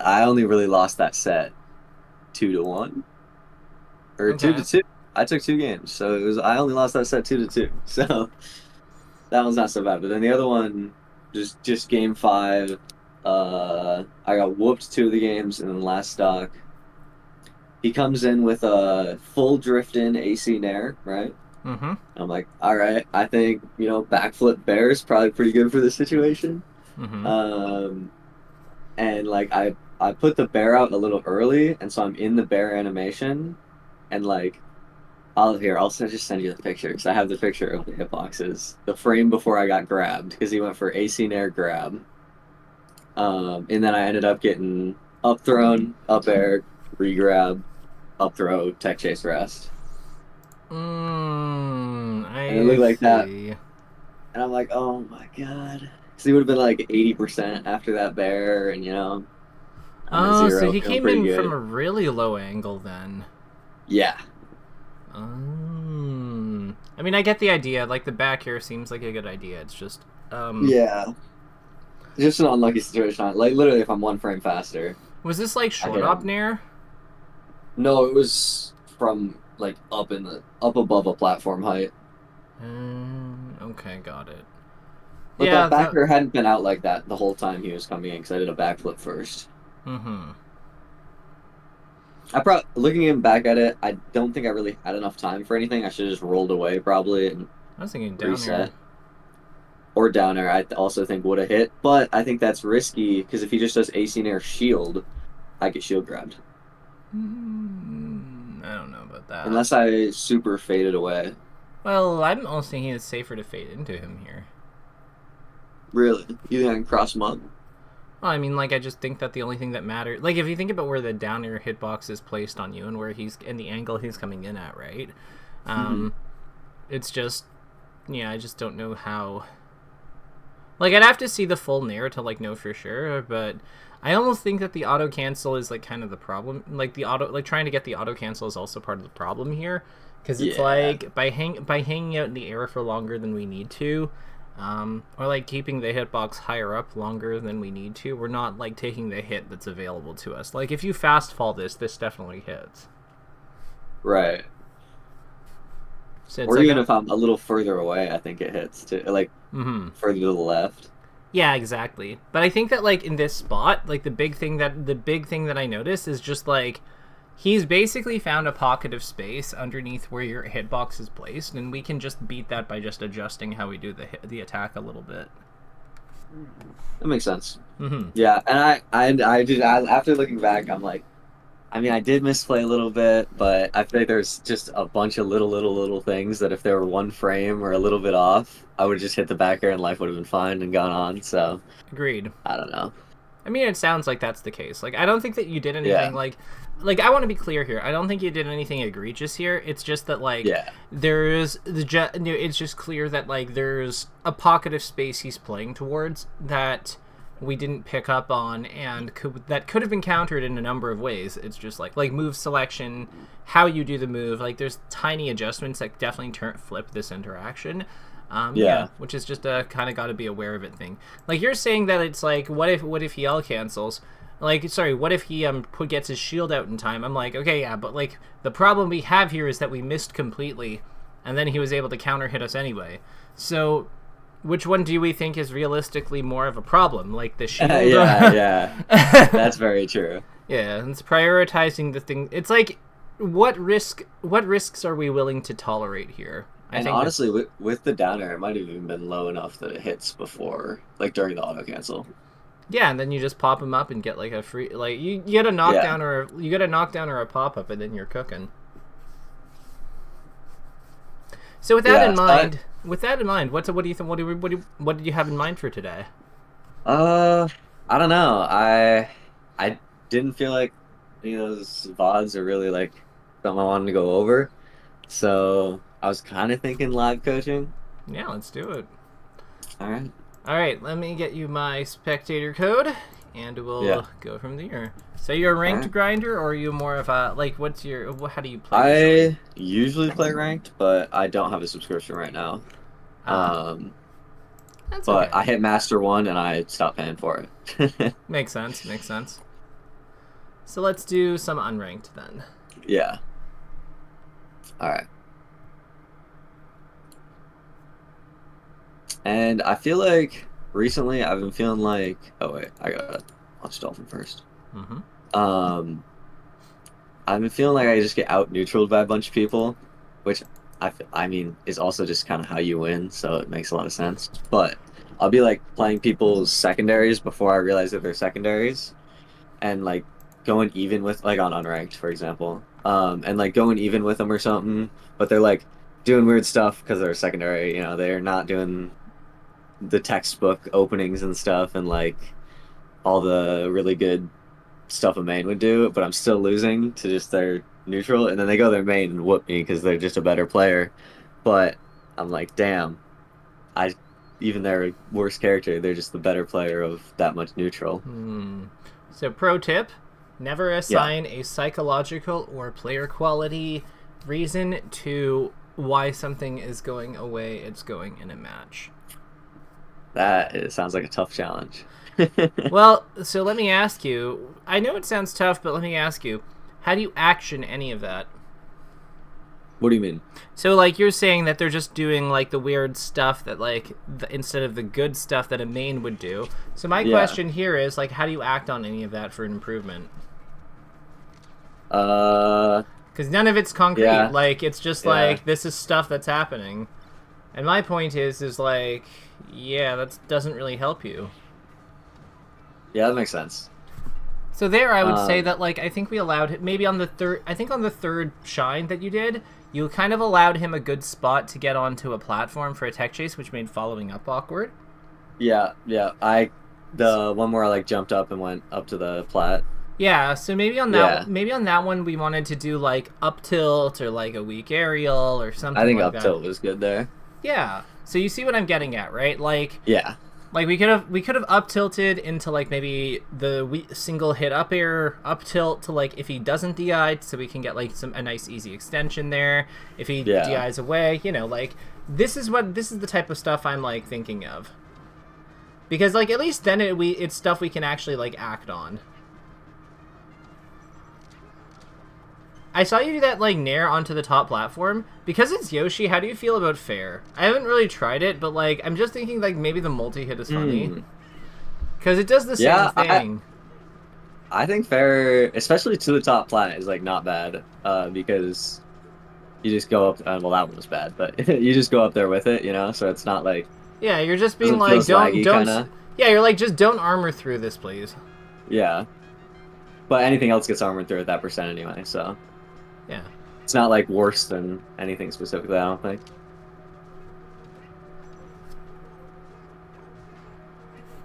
I only really lost that set 2-1 or two Okay. to two. I took 2 games, so it was I only lost that set 2-2. So that one's not so bad. But then the other one, just game five, I got whooped 2 of the games, and then last stock, he comes in with a full drift in AC Nair, right? Mm-hmm. I'm like, all right, I think backflip bear is probably pretty good for this situation. Mm-hmm. Um, and like I put the bear out a little early, and so I'm in the bear animation, and like I'll just send you the picture because I have the picture of the hitboxes. The frame before I got grabbed because he went for AC Nair grab. And then I ended up getting up thrown, up air, re-grab, up throw, tech chase rest. And it I looked like that. see. And I'm like, oh my God. Because he would have been like 80% after that bear, and I'm a Oh, so zero, he feeling came pretty in from good. a really low angle then. Yeah. I mean, I get the idea. Like, the back here seems like a good idea. It's just, Yeah. Just an unlucky situation. Like literally if I'm 1 frame faster, was this like I short hit op him. nair? No, it was from like up above a platform height. Okay, got it. But Yeah, that that. backer hadn't been out like that the whole time he was coming in because I did a backflip first. Mm-hmm. Looking back at it, I don't think I really had enough time for anything. I should have just rolled away probably and I was thinking down here. reset. Or downer, I also think would have hit, but I think that's risky because if he just does AC Nair shield, I get shield grabbed. I don't know about that. Unless I super faded away. Well, I'm almost thinking it's safer to fade into him here. Really? You think I can cross him up? Well, I mean, like, I just think that the only thing that matters, like, if you think about where the down air hitbox is placed on you and where he's and the angle he's coming in at, right? Hmm. Um, it's just, yeah, I just don't know how. Like, I'd have to see the full nair to like know for sure, but I almost think that the auto cancel is like kind of the problem. Like like trying to get the auto cancel is also part of the problem here, because it's Yeah. like by hanging out in the air for longer than we need to, or like keeping the hitbox higher up longer than we need to, we're not like taking the hit that's available to us. Like if you fast fall this definitely hits. Right. So it's Or like even a. if I'm a little further away, I think it hits too. Like Mm-hmm. further to the left. Yeah, exactly. But I think that like in this spot, like the big thing that I noticed is just like he's basically found a pocket of space underneath where your hitbox is placed, and we can just beat that by just adjusting how we do the attack a little bit. That makes sense. Mm-hmm. Yeah, and after looking back, I'm like, I mean, I did misplay a little bit, but I think there's just a bunch of little things that if they were 1 frame or a little bit off, I would have just hit the back air and life would have been fine and gone on. So Agreed. I don't know. I mean, it sounds like that's the case. Like, I don't think that you did anything Yeah, like I want to be clear here. I don't think you did anything egregious here. It's just that like yeah, it's just clear that like there's a pocket of space he's playing towards that we didn't pick up on and that could have been countered in a number of ways. It's just like move selection, how you do the move. Like there's tiny adjustments that definitely flip this interaction. Yeah, yeah. which is just a kind of got to be aware of it thing. Like you're saying that it's like, what if he L cancels? Like, sorry, what if he gets his shield out in time? I'm like, okay, yeah, but like the problem we have here is that we missed completely, and then he was able to counter hit us anyway. So, which one do we think is realistically more of a problem? Like the shield? Yeah, yeah. That's very true. Yeah, it's prioritizing the thing. It's like, what risks are we willing to tolerate here? I And think that. honestly, with the downer, it might have even been low enough that it hits before, like during the auto cancel. Yeah, and then you just pop them up and get like a free like you get a Yeah, knockdown or you get a knockdown or a pop up and then you're cooking. So yeah. with that in mind, what do you think? What did you have in mind for today? Uh, I don't know. I didn't feel like any of those VODs are really like something I wanted to go over. So I was kind of thinking live coaching. Yeah, let's do it. All right. All right, let me get you my spectator code, and Yeah. we'll go from there. So you're a All ranked right. grinder, or are you more of a like? How do you play usually? I usually play ranked, but I don't have a subscription right now. Ah, Um, that's but okay. I hit Master 1 and I stopped paying for it. Makes sense. Makes sense. So let's do some unranked then. Yeah. All right. And I feel like recently I've been feeling like, oh wait, I gotta launch Dolphin first. Mm-hmm. Um, I've been feeling like I just get out neutraled by a bunch of people, which I mean is also just kind of how you win, so it makes a lot of sense. But I'll be like playing people's secondaries before I realize that they're secondaries, and like going even with like on unranked, for example, and like going even with them or something, but they're like doing weird stuff because they're secondary. You know, they're not doing the textbook openings and stuff, and like all the really good stuff a main would do, but I'm still losing to just their neutral, and then they go their main and whoop me because they're just a better player. But I'm like, damn, I even their worst character, they're just the better player of that much neutral. So pro tip, never Yeah, assign a psychological or player quality reason to why something is going away it's going in a match. sounds like a tough challenge. Well, so let me ask you, I know it sounds tough, but let me ask you, how do you action any of that? What do you mean? So, like, you're saying that they're just doing, like, the weird stuff that, like, instead of the good stuff that a main would do. So my Yeah. question here is, like, how do you act on any of that for an improvement? Uh, Because none of it's concrete. yeah, Like, it's just, yeah, like, this is stuff that's happening. And my point is like, yeah, that doesn't really help you. yeah. That makes sense. So there, I would say Um, that, like, I think we allowed maybe on the third. I think on the third shine that you did, you kind of allowed him a good spot to get onto a platform for a tech chase, which made following up awkward. yeah, yeah. The one where I like jumped up and went up to the plat. Yeah, so Yeah, maybe on that one we wanted to do like up tilt or like a weak aerial or I something think like up that. tilt was good there. Yeah. So you see what I'm getting at, right? Yeah, Like we could have up tilted into like maybe the single hit up air up tilt to like if he doesn't DI, so we can get like a nice easy extension there. If he yeah. DIs away, you know, like this is the type of stuff I'm like thinking of, because like at least then it's stuff we can actually like act on. I saw you do that like nair onto the top platform. Because it's Yoshi, how do you feel about fair? I haven't really tried it, but like I'm just thinking like maybe the multi hit is funny. Hmm. Because it does the same Yeah, thing. I think fair, especially to the top plat, is like not bad. Because you just go up. Well, that one was bad, but you just go up there with it, you know. So it's not like Yeah, you're just being doesn't feel like, as laggy, kind of. yeah, you're like, just don't armor through this, please. Yeah, but anything else gets armored through at that percent anyway, so Yeah. it's not like worse than anything specifically. I don't think.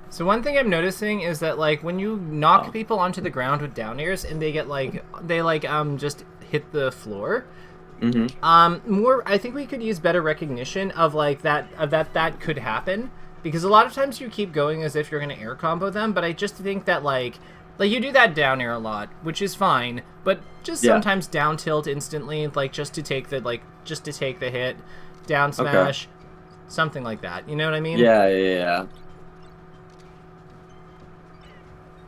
So one thing I'm noticing is that like when you knock Oh. people onto the ground with down airs and they get like just hit the floor. Mm-hmm. More I think we could use better recognition of like that could happen, because a lot of times you keep going as if you're gonna air combo them, but I just think that like you do that down air a lot, which is fine, but just Yeah. sometimes down tilt instantly, like just to take the hit, down Okay. smash, something like that. You know what I mean? Yeah. Yeah. Yeah.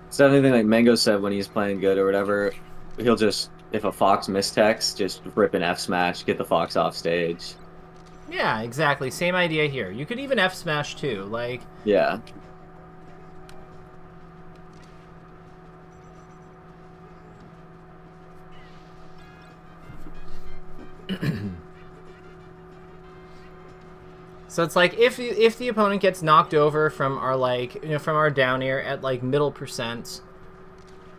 It's definitely like Mango said when he's playing good or whatever. He'll just if a fox mistext, just rip an F smash, get the fox off stage. Yeah, exactly. Same idea here. You could even F smash too. Like, Yeah. so it's like if the opponent gets knocked over from our like from our down air at like middle percent,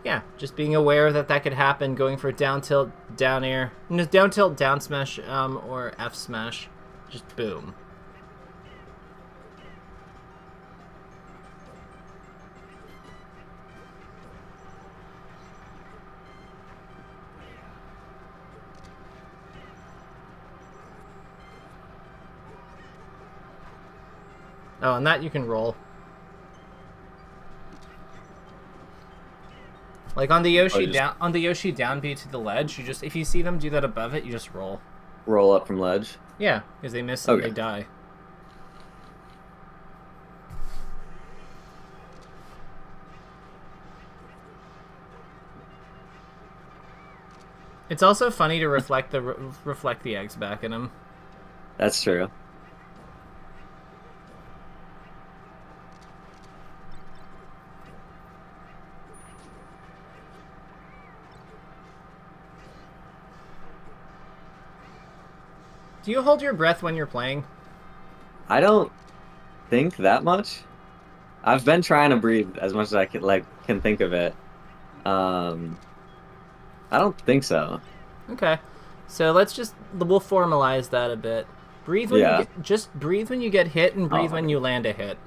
yeah, just being aware that that could happen. Going for down tilt, down air, no, down tilt, down smash, or F smash, just boom. Oh, and that you can roll. Like Oh, you just On the Yoshi down B to the ledge, you just if you see them do that above it, you just roll. roll up from ledge. Yeah, because they miss and they Okay. die. It's also funny to reflect the eggs back at him. That's true. Do you hold your breath when you're playing? I don't think that much. I've been trying to breathe as much as I can think of it. Um, I don't think so. Okay. So we'll formalize that a bit. Yeah. Just breathe when you get hit and breathe Oh, when you land a hit.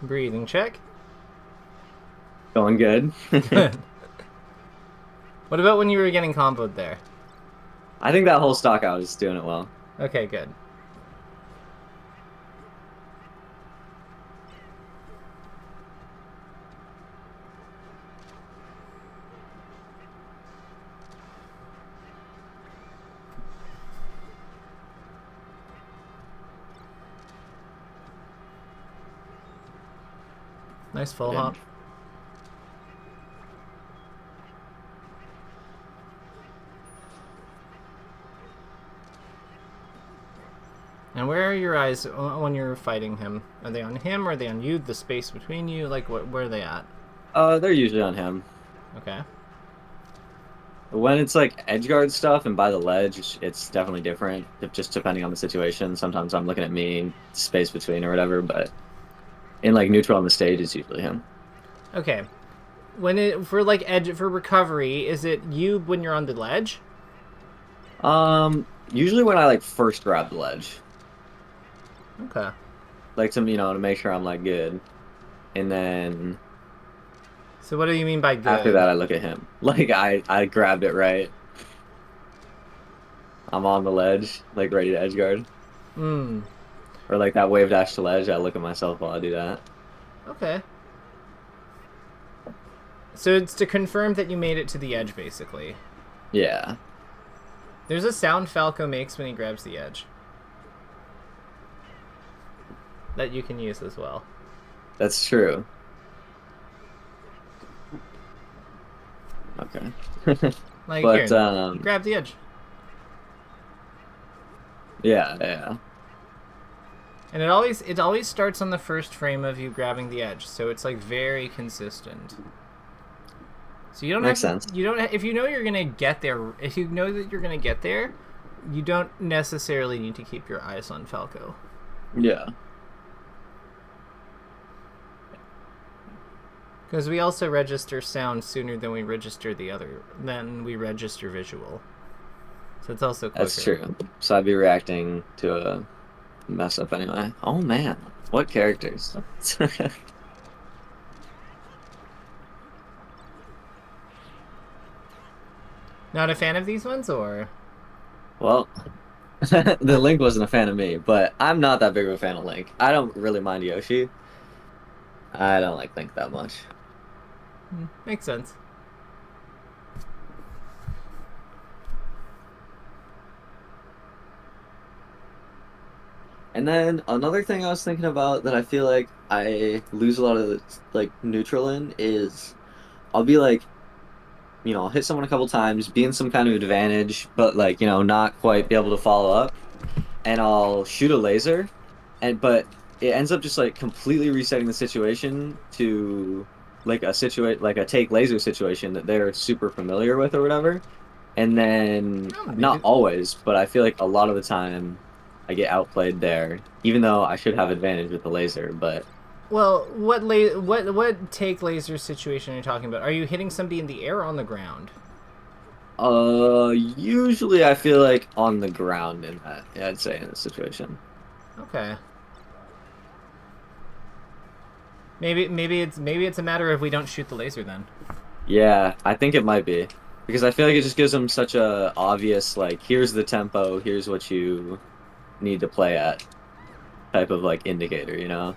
Breathing check. going good. What about when you were getting comboed there? I think that whole stock I was doing it well. Okay, good. Nice full Yeah. hop. And where are your eyes when you're fighting him? Are they on him? Or are they on you? The space between you? Like, where are they at? They're usually on him. Okay. When it's like edge guard stuff and by the ledge, it's definitely different. Just depending on the situation. Sometimes I'm looking at me, space between or whatever, but in like neutral on the stage, it's usually him. Okay. For recovery, is it you when you're on the ledge? Usually when I like first grab the ledge, Okay. like to make sure I'm like good, and then So what do you mean by after good? that I look at him. Like I grabbed it right. I'm on the ledge, like ready to edge guard, Hmm. or like that wave dash to ledge. I look at myself while I do that. Okay. So it's to confirm that you made it to the edge, basically. Yeah, There's a sound Falco makes when he grabs the edge that you can use as well. that's true. Okay. Like here, But you grab the edge, yeah, yeah, and it always starts on the first frame of you grabbing the edge, so it's like very consistent. So you don't have makes to, sense. you don't if you know you're gonna get there. If you know that you're gonna get there, you don't necessarily need to keep your eyes on Falco. Yeah, Because we also register sound sooner than we register visual. So it's also quicker. that's true. So I'd be reacting to a mess up anyway. Oh man, what characters? Not a fan of these ones, or Well, the Link wasn't a fan of me, but I'm not that big of a fan of Link. I don't really mind Yoshi. I don't like Link that much. makes sense. And then another thing I was thinking about that I feel like I lose a lot of like neutral in is I'll be like, I'll hit someone a couple times, be in some kind of advantage, but like, not quite be able to follow up, and I'll shoot a laser, but it ends up just like completely resetting the situation to like a take laser situation that they're super familiar with or whatever. And then Oh, not maybe. always, but I feel like a lot of the time I get outplayed there, even though I should have advantage with the laser, but Well, what take laser situation are you talking about? Are you hitting somebody in the air or on the ground? usually I feel like on the ground in that, yeah, I'd say in this situation. Okay. Maybe it's a matter of we don't shoot the laser then. Yeah, I think it might be because I feel like it just gives them such a obvious like here's the tempo, here's what you need to play at type of like indicator, you know?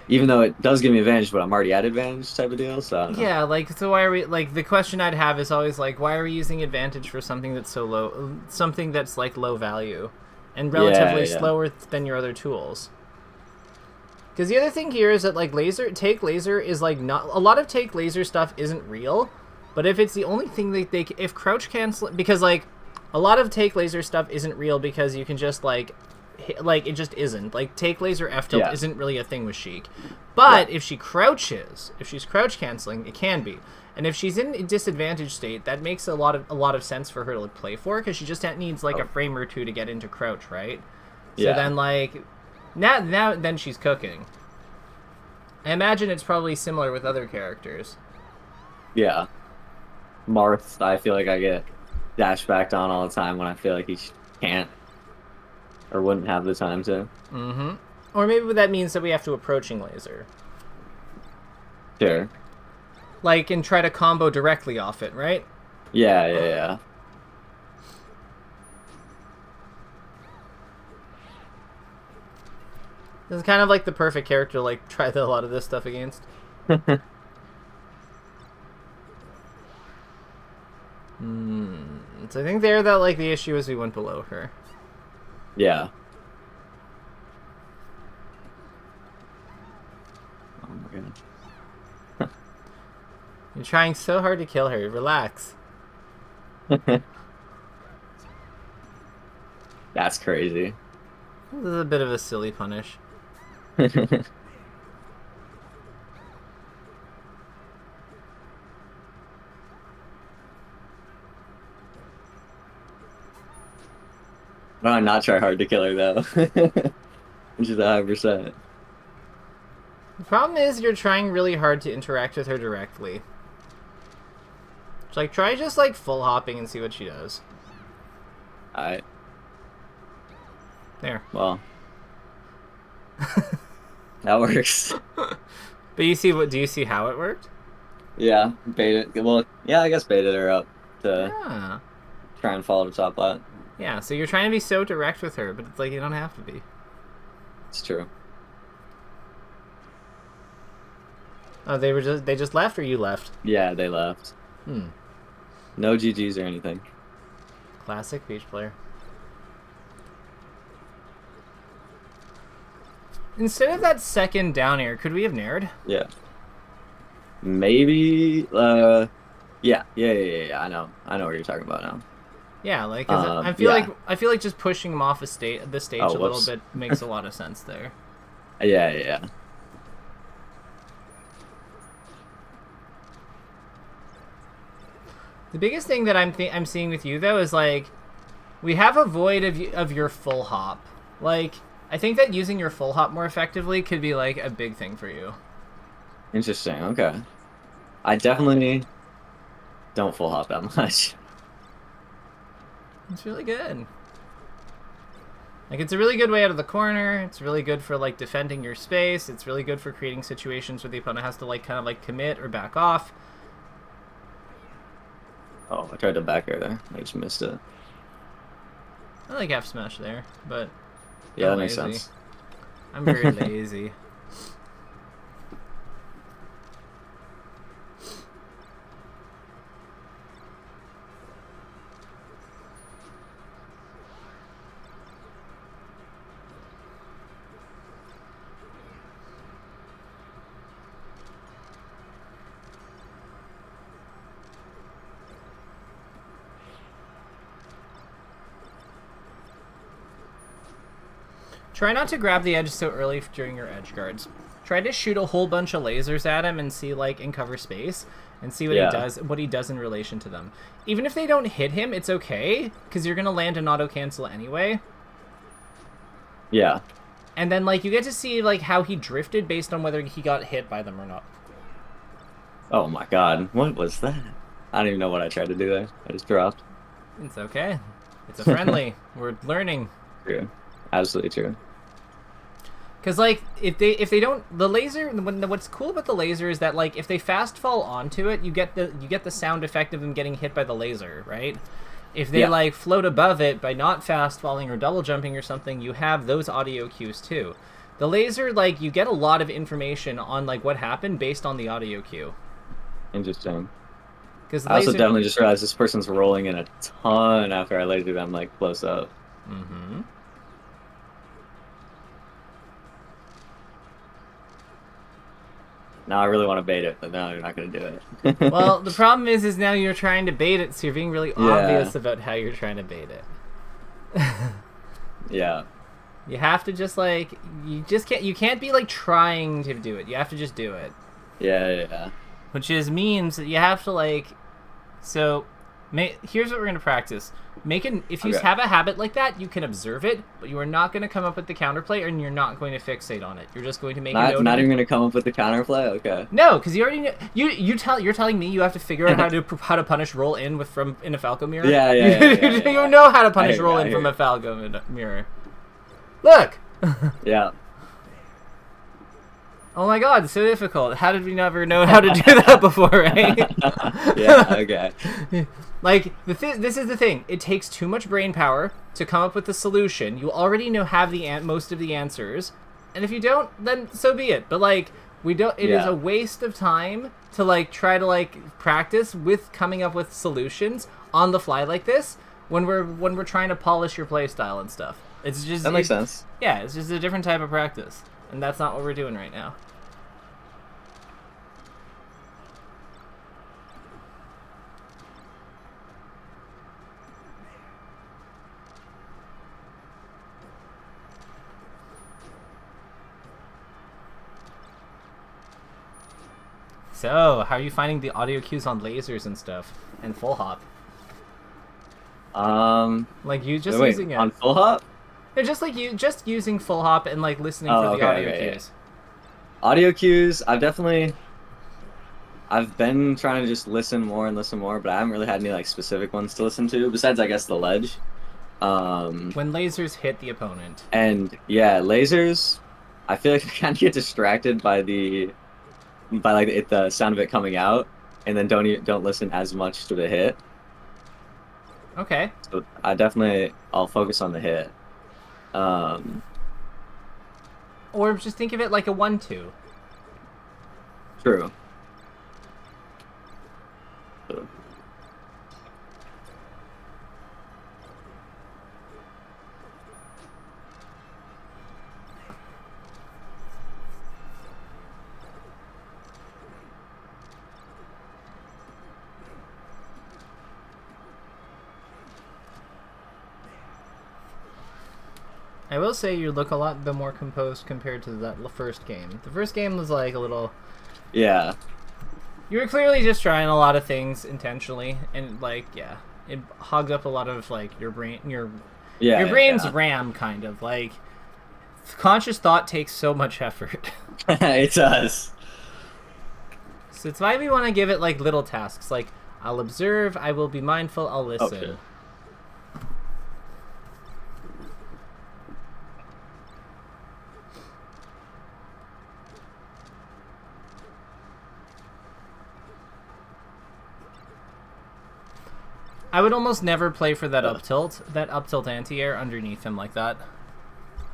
Even though it does give me advantage, but I'm already at advantage type of deal, so I don't know. Yeah, like so why are we like the question I'd have is always like why are we using advantage for something that's so low, something that's like low value and Yeah, relatively yeah. slower than your other tools? Because the other thing here is that like take laser is like not a lot of take laser stuff isn't real, but if it's the only thing that they if crouch cancel because like a lot of take laser stuff isn't real because you can just like like it just isn't like take laser F tilt Yeah. isn't really a thing with Sheik, Right. but if she crouches, if she's crouch canceling, it can be. And if she's in a disadvantaged state, that makes a lot of sense for her to play for because she just needs like a Oh, frame or two to get into crouch, right? So yeah. then like now then she's cooking. I imagine it's probably similar with other characters. Yeah. Marth, I feel like I get dash backed on all the time when I feel like he can't or wouldn't have the time to. Mm-hmm. Or maybe that means that we have to approaching laser. Sure. Like, and try to combo directly off it, right? Yeah, yeah, yeah. This is kind of like the perfect character to, like, try a lot of this stuff against. So I think there that, like, the issue is we went below her. Yeah. Oh my You're trying so hard to kill her. Relax. god. That's crazy. This is a bit of a silly punish. Why not not try hard to kill her though? Which is 100%. The problem is you're trying really hard to interact with her directly. It's like, try just, like, full hopping and see what she does. Alright. There. Well. That works. But you see what? Do you see how it worked? Yeah, baited. Well, yeah, I guess baited her up to Yeah. try and follow the top lat. Yeah, so you're trying to be so direct with her, but it's like you don't have to be. It's true. Oh, they just left or you left? Yeah, they left. Hmm. No GGs or anything. Classic beach player. Instead of that second down air, could we have nared? Yeah. Maybe yeah. I know what you're talking about now. Yeah, like 'cause Yeah. I feel like just pushing him off the stage Oh, a little whoops. bit makes a lot of sense there. Yeah. The biggest thing that I'm seeing with you though is like we have a void of your full hop. Like I think that using your full hop more effectively could be like a big thing for you. Interesting. Okay. I definitely don't full hop that much. It's really good. Like it's a really good way out of the corner. It's really good for like defending your space. It's really good for creating situations where the opponent has to like kind of like commit or back off. Oh, I tried to back air there. I just missed it. I like F smash there, but Yeah, I'm that makes lazy. sense. I'm very lazy. Try not to grab the edge so early during your edge guards. Try to shoot a whole bunch of lasers at him and see like and cover space and see what Yeah. he does in relation to them. Even if they don't hit him, it's okay because you're gonna land an auto cancel anyway. Yeah. And then like you get to see like how he drifted based on whether he got hit by them or not. Oh my god. What was that? I don't even know what I tried to do there. I just dropped. It's okay. It's a friendly. We're learning. True. Absolutely true. Because like if they don't the laser what's cool about the laser is that like if they fast fall onto it, you get the sound effect of them getting hit by the laser, right? If they like float above it by not fast falling or double jumping or something, you have those audio cues too. The laser, like, you get a lot of information on like what happened based on the audio cue. Interesting. Because I also definitely just realized this person's rolling in a ton after I lasered them like close up. Mm-hmm. Now I really want to bait it, but no, you're not going to do it. Well, the problem is now you're trying to bait it, so you're being really obvious about how you're trying to bait it. Yeah. You have to just like you can't be like trying to do it. You have to just do it. Yeah. Which means that you have to like here's what we're going to practice. If you have a habit like that, you can observe it, but you are not going to come up with the counterplay, and you're not going to fixate on it. You're just going to make a note. Not even going to come up with the counterplay. Okay. No, because you already know. You're telling me you have to figure out how to punish roll in in a Falco mirror. Yeah. You know how to punish roll in from a Falco mirror. Look. Yeah. Oh my god, it's so difficult. How did we never know how to do that before, right? Yeah, okay. Like, this is the thing. It takes too much brain power to come up with the solution. You already have most of the answers. And if you don't, then so be it. But, like, it is a waste of time to, like, try to, like, practice with coming up with solutions on the fly like this when we're trying to polish your playstyle and stuff. It's just... That makes sense. Yeah, it's just a different type of practice. And that's not what we're doing right now. So, how are you finding the audio cues on lasers and stuff? And full hop? Like you just using it on full hop? Yeah, just using full hop and like listening for the audio cues. Yeah. Audio cues, I've been trying to just listen more, but I haven't really had any like specific ones to listen to, besides I guess the ledge. When lasers hit the opponent. And yeah, lasers, I feel like I kind of get distracted by the sound of it coming out, and then don't listen as much to the hit. Okay. So I'll focus on the hit. Or just think of it like a 1-2. True. I will say you look a lot more composed compared to that first game. The first game was like a little... Yeah. You were clearly just trying a lot of things intentionally, and like, yeah, it hogged up a lot of like your brain's RAM, kind of like. Conscious thought takes so much effort. It does. So it's why we want to give it like little tasks, like I'll observe, I will be mindful, I'll listen. Oh, shit. I would almost never play for that up tilt anti-air underneath him like that.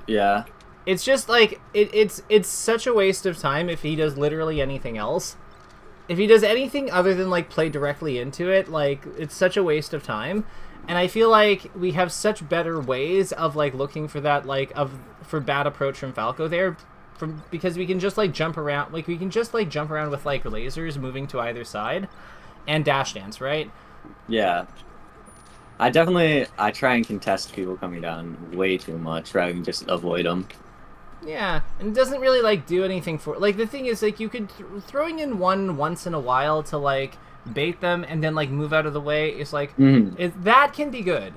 Yeah. It's just like it's such a waste of time if he does literally anything else. If he does anything other than like play directly into it, like it's such a waste of time. And I feel like we have such better ways of like looking for that for bad approach from Falco there, because we can just like jump around, with like lasers moving to either side, and dash dance, right? Yeah. I try and contest people coming down way too much rather than just avoid them. Yeah, and it doesn't really like do anything for like the thing is like you could throwing in one once in a while to like bait them and then like move out of the way is like that can be good.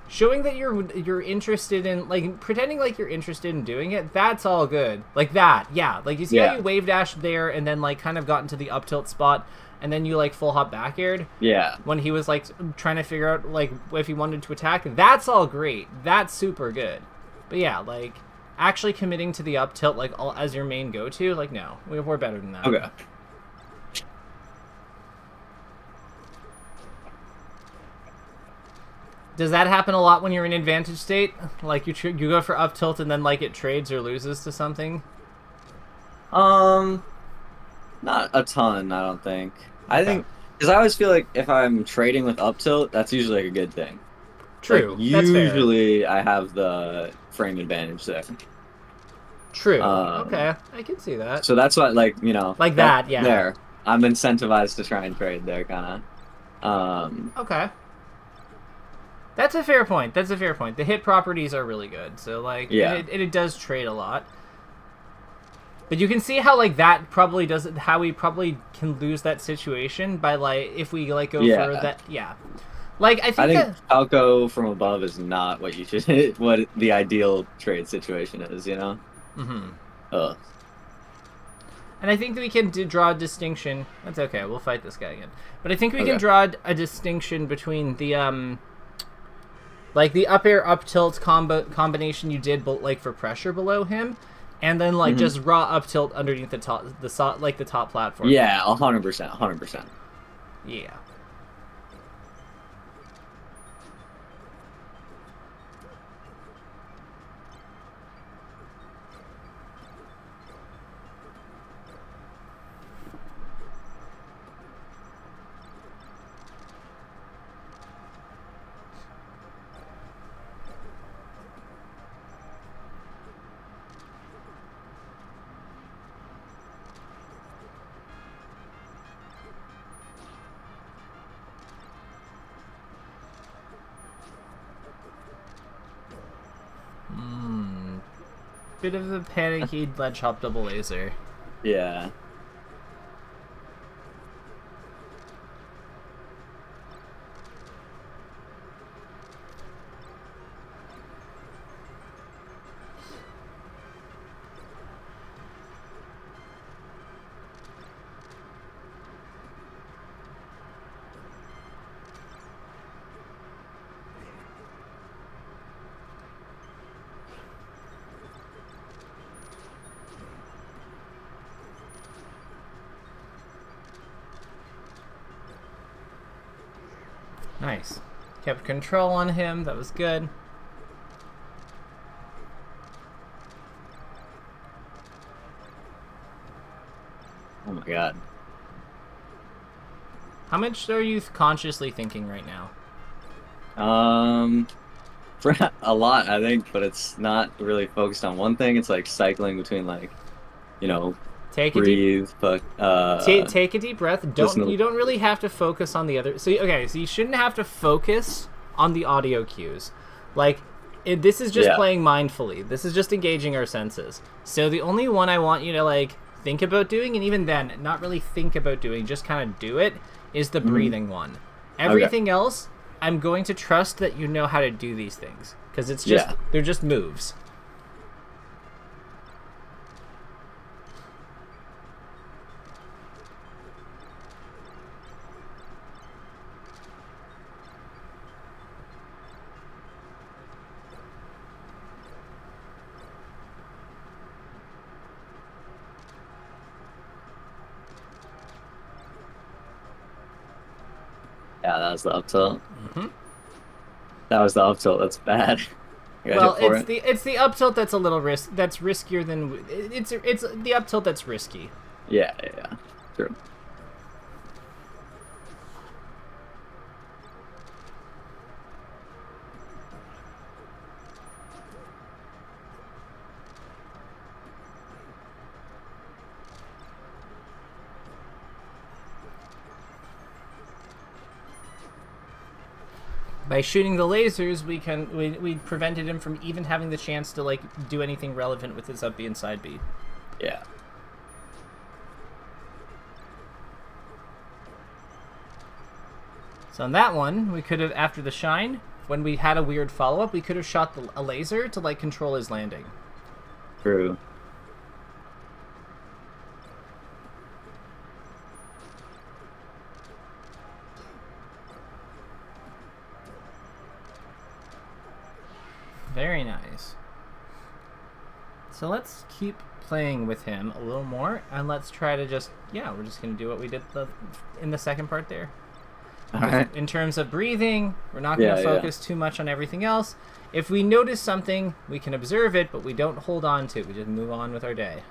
Showing that you're interested in like pretending like you're interested in doing it, that's all good. Like that, yeah. Like you see how you wave dashed there and then like kind of got into the up tilt spot. And then you like full hop back aired. Yeah. When he was like trying to figure out like if he wanted to attack, that's all great. That's super good. But yeah, like actually committing to the up tilt like all, as your main go-to, like no, we're better than that. Okay. Does that happen a lot when you're in advantage state? Like you go for up tilt and then like it trades or loses to something? Um, Not a ton, I don't think. I Okay. think because I always feel like if I'm trading with up tilt, that's usually like a good thing. Like True. That's fair. usually I have the frame advantage there. True. Um, Okay. I can see that. so that's what like Like that that, yeah. there. I'm incentivized to try and trade there, kind of. Okay. That's a fair point. That's a fair point. The hit properties are really good. So like Yeah, it does trade a lot. But you can see how like that probably doesn't how we probably can lose that situation by like if we like go for yeah. that yeah. Like I I think think that Falco from above is not what you should what the ideal trade situation is, you know? Ugh. and I think that we can draw a distinction. That's okay. We'll fight this guy again. But I think we can Okay. draw a distinction between the like the up air up tilt combination you did like for pressure below him, and then like Hmm. just raw up tilt underneath the top like the top platform. Yeah, 100%, 100%. Yeah. Bit of a panicky ledge hop double laser. Yeah. Nice. Kept control on him. That was good. Oh my God. How much are you consciously thinking right now? Um, for a lot, I think, but it's not really focused on one thing. It's like cycling between like, you know, Take a deep breathe, but take a deep breath. listen You to, don't really have to focus on the other. So okay, so you shouldn't have to focus on the audio cues. Like this is just yeah. playing mindfully. This is just engaging our senses. So the only one I want you to like think about doing, and even then, not really think about doing, just kind of do it, is the Hmm. breathing one. Okay. Everything else, I'm going to trust that you know how to do these things because it's just Yeah. they're just moves. Yeah, that was the up tilt. That was the up tilt. That's bad. I got Well, hit for it. it's the up tilt that's a little that's riskier than it's the up tilt that's risky. Yeah, yeah, yeah. True. By shooting the lasers, we prevented him from even having the chance to like do anything relevant with his up B and side B. Yeah. So on that one, we could have after the shine, when we had a weird follow up, we could have shot a laser to like control his landing. True. Very nice. So let's keep playing with him a little more, and let's try to just, we're just going to do what we did in the second part there. All right. In terms of breathing, we're not going to focus too much on everything else. If we notice something, we can observe it, but we don't hold on to it. We just move on with our day.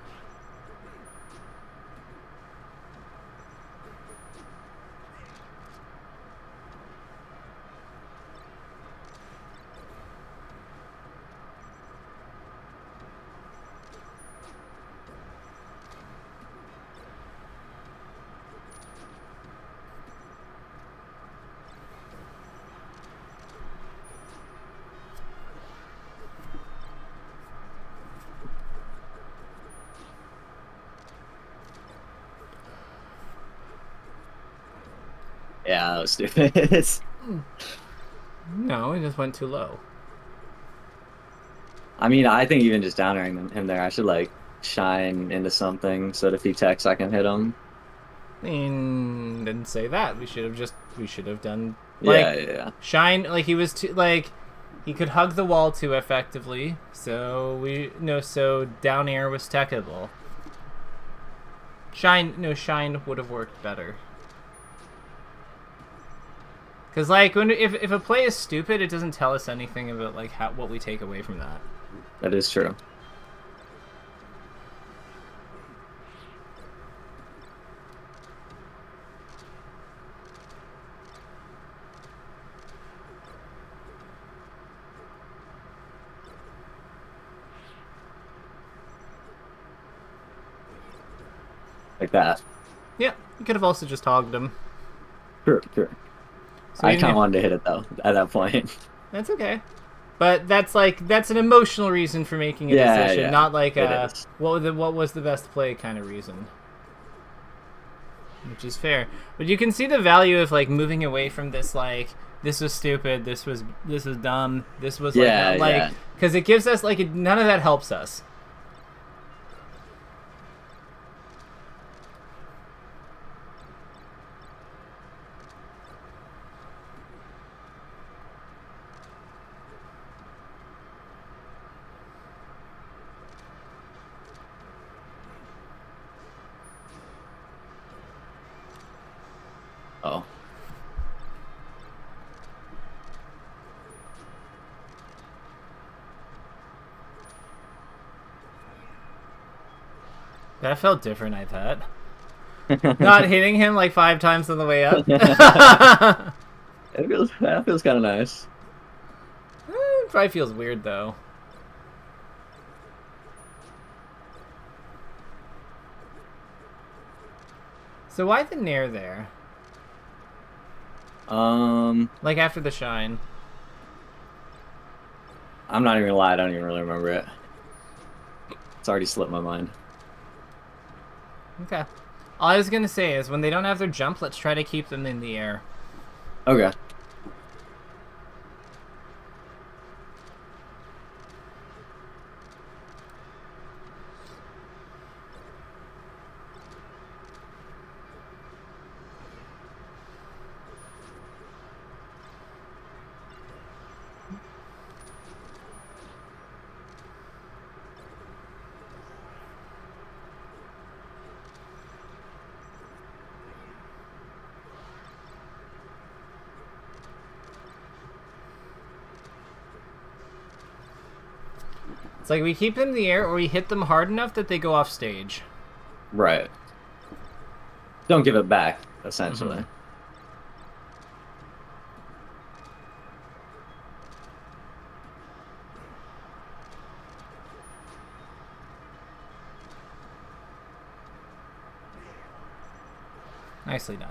Yeah, that was stupid. No, it just went too low. I mean, I think even just downering him there, I should like shine into something so that if he techs, I can hit him. Didn't say that. We should have done like shine, like he was too, like he could hug the wall too effectively. So down air was techable. Shine would have worked better. Because like if a play is stupid, it doesn't tell us anything about like what we take away from that. That is true. Like that. Yeah, you could have also just hogged him. Sure. So I kind of wanted to hit it though at that point. That's okay. But that's an emotional reason for making a decision, not like what was the best play kind of reason. Which is fair. But you can see the value of like moving away from this like this was stupid, this was dumb, this was because it gives us like none of that helps us. Oh. That felt different, I thought. Not hitting him like 5 times on the way up. That feels kind of nice. It probably feels weird though. So why the nair there? Like after the shine. I'm not even gonna lie, I don't even really remember it. It's already slipped my mind. Okay. All I was gonna say is when they don't have their jump, let's try to keep them in the air. Okay. It's like we keep them in the air or we hit them hard enough that they go off stage. Right. Don't give it back, essentially. Mm-hmm. Nicely done.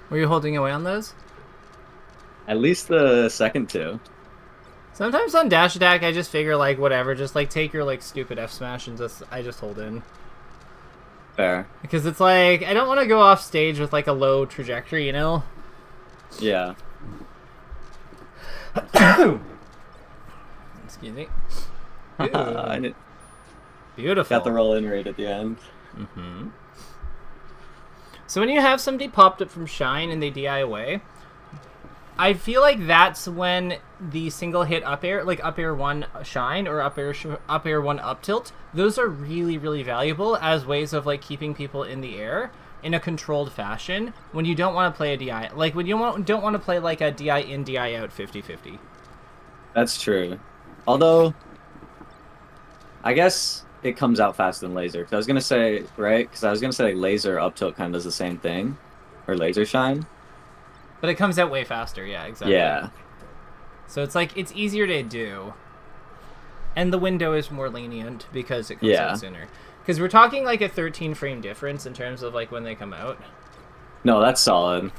Were you holding away on those? At least the second two. Sometimes on dash attack, I just figure like whatever, just like take your like stupid F smash and I just hold in. Fair. Because it's like I don't want to go off stage with like a low trajectory, you know? Yeah. Excuse me. I Ooh, got the beautiful. roll in right at the end. Hmm. So when you have somebody popped up from Shine and they DI away, I feel like that's when the single hit up air, like up air one Shine or up air one up tilt, those are really really valuable as ways of like keeping people in the air in a controlled fashion when you don't want to play a DI. Like when you don't want to play like a DI in DI out 50-50. That's true. Although, I guess it comes out faster than laser. 'Cause I was gonna say, right? Because I was gonna say like, laser up tilt kind of does the same thing, or laser shine. But it comes out way faster. Yeah, exactly. Yeah, So it's like it's easier to do. And the window is more lenient because it comes out yeah. sooner. Because we're talking like a 13 frame difference in terms of like when they come out. No, that's solid.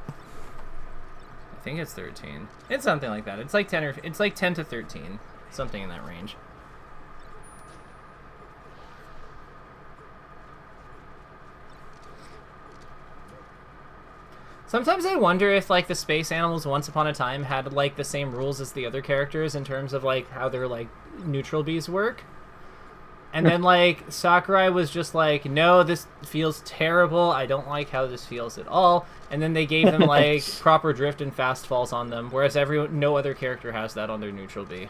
I think it's 13. It's something like that. It's like 10 or it's like 10 to 13, something in that range. Sometimes I wonder if like the space animals once upon a time had like the same rules as the other characters in terms of like how their like neutral bees work. And then like Sakurai was just like, "No, this feels terrible. I don't like how this feels at all." And then they gave them like proper drift and fast falls on them, whereas no other character has that on their neutral bee.